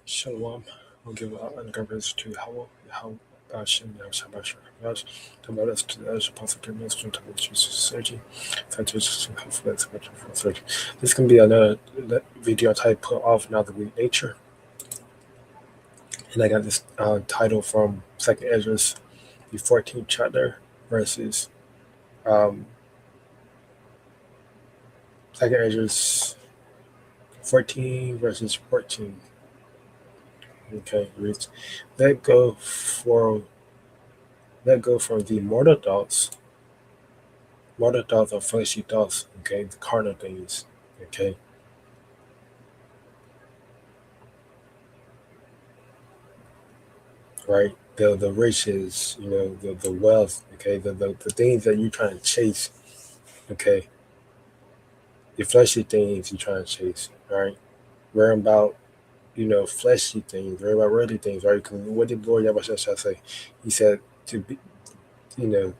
Shalom. We'll give honor reverence to how Bashem Yahshabashar Yash, the brothers to the Ash Apostle Minister to the Jesus Surgery, Santos hopefully that's much for surgery. This can be another video type put off now that we nature. And I got this title from Second Ezra's the 14th chapter verses um Second Ezra's 14 verses 14. Okay, it reads, let go for let go from the mortal thoughts or fleshy thoughts, okay, the carnal things, okay, right? The riches, the wealth, okay, the things that you're trying to chase, okay, the fleshy things you're trying to chase, right? Worrying about, fleshy things, worrying about worldly things, right? Because what did Lord Yabashah say? He said to be, you know,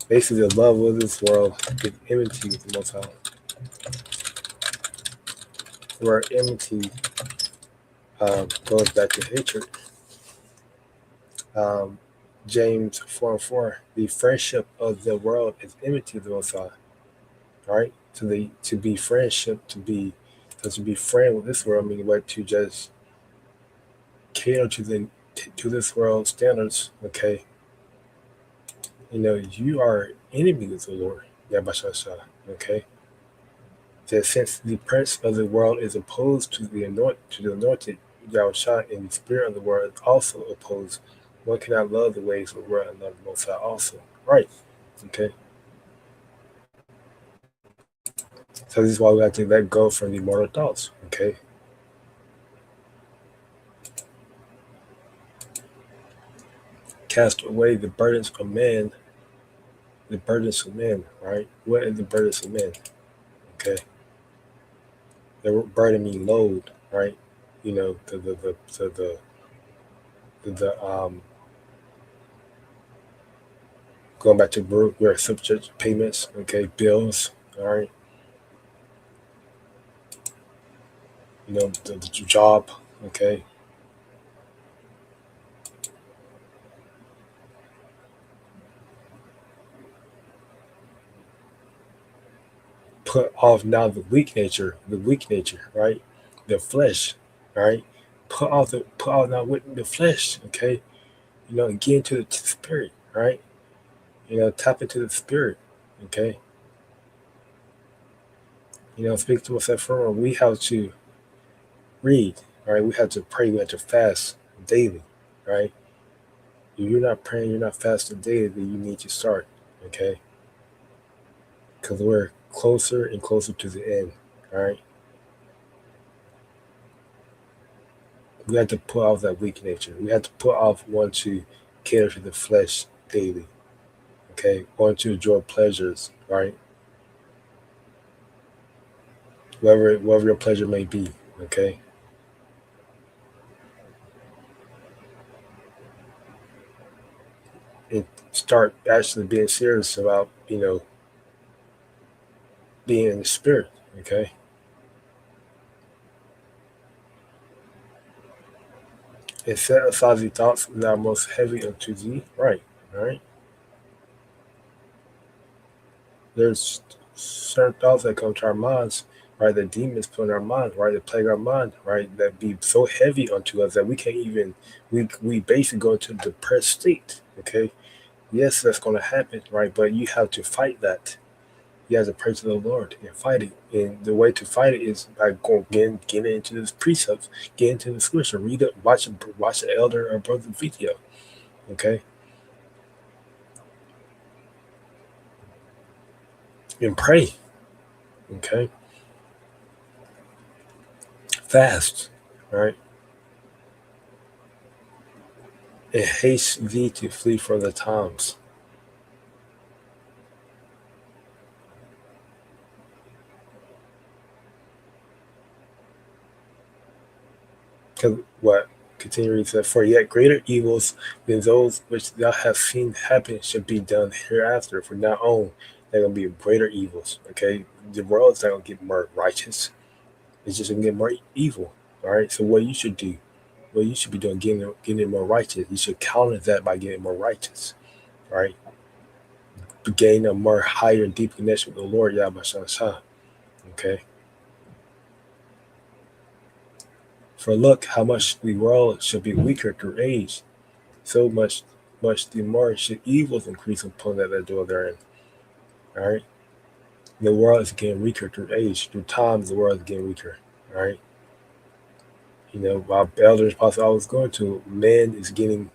basically the love of this world is enmity with the Most High. Where enmity goes back to hatred. Um, James 4:4, the friendship of the world is enmity to the Most High. Right? To be friendship, to be friend with this world, meaning what to just cater to this world standards. Okay, you are enemy with the Lord. Yabashasha. Okay, that since the prince of the world is opposed to the anointed Yahusha, and the spirit of the world is also opposed. One cannot love the ways of the world and love the Most High also. Right. Okay. So this is why we have to let go from the mortal thoughts. Okay. Cast away the burdens of men. The burdens of men. Right. What is the burdens of men? Okay. The burden mean load. Right. The going back to Baruch, we're subject payments. Okay. Bills. All right. The job. Okay. Put off now the weak nature, right? The flesh, right? Put off now with the flesh, okay? And get into the spirit, right? Tap into the spirit, okay? Speak to us at firm. We have to read, right? We have to pray, we have to fast daily, right? If you're not praying, you're not fasting daily, then you need to start, okay? Because we're closer and closer to the end, all right? We have to put off that weak nature. We have to put off want to cater to the flesh daily. Okay, want to enjoy pleasures, right? Whatever your pleasure may be. Okay, and start actually being serious about being in the spirit. Okay, and set aside the thoughts that are most heavy unto thee. Right, all right. There's certain thoughts that come to our minds, right? That demons put in our minds, right? That plague our mind, right? That be so heavy unto us that we can't even we basically go into a depressed state. Okay. Yes, that's gonna happen, right? But you have to fight that. You have to pray to the Lord and fight it. And the way to fight it is by going getting into this precepts, get into the scripture, read it, watch the elder or brother video. Okay. And pray. Okay. Fast. Right. And haste thee to flee from the times. Because what? Continue to say, for yet greater evils than those which thou hast seen happen should be done hereafter. For now on, they're going to be greater evils. Okay? The world's not going to get more righteous. It's just going to get more evil. All right. So what you should do, what you should be doing, getting more righteous. You should counter that by getting more righteous. All right. To gain a more higher and deep connection with the Lord, Yahweh Shah. Okay. For look how much the world should be weaker through age, so much the more should evils increase upon that dwell therein. All right. The world is getting weaker through age. Through time, the world is getting weaker. All right. While elders possibly always going to, man is getting,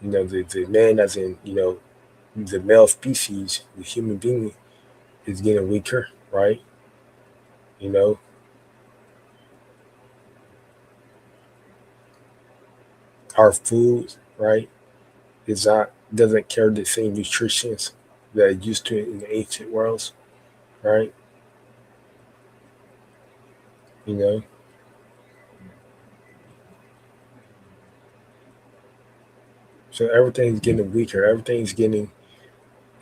the man as in, the male species, the human being is getting weaker, right? You know, our food, right, is not doesn't carry the same nutritions that it used to in the ancient worlds, right? You know, so everything's getting weaker. Everything's getting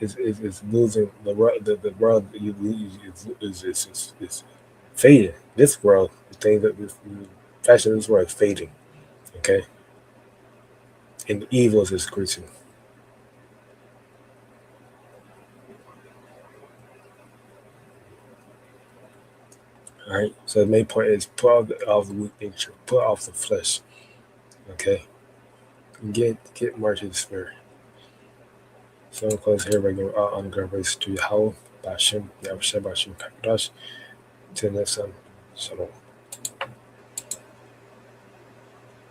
is losing the world is fading. This world, the thing that this fashion of this world is fading. Okay, and evils is increasing. All right. So the main point is put off the weak nature, put off the flesh. Okay, and get more to the spirit. So I'm close here by giving all honor and praise to Yahweh, Bashem, Yahweh Shem, Bashem, Kakadash. Till next time, Shalom.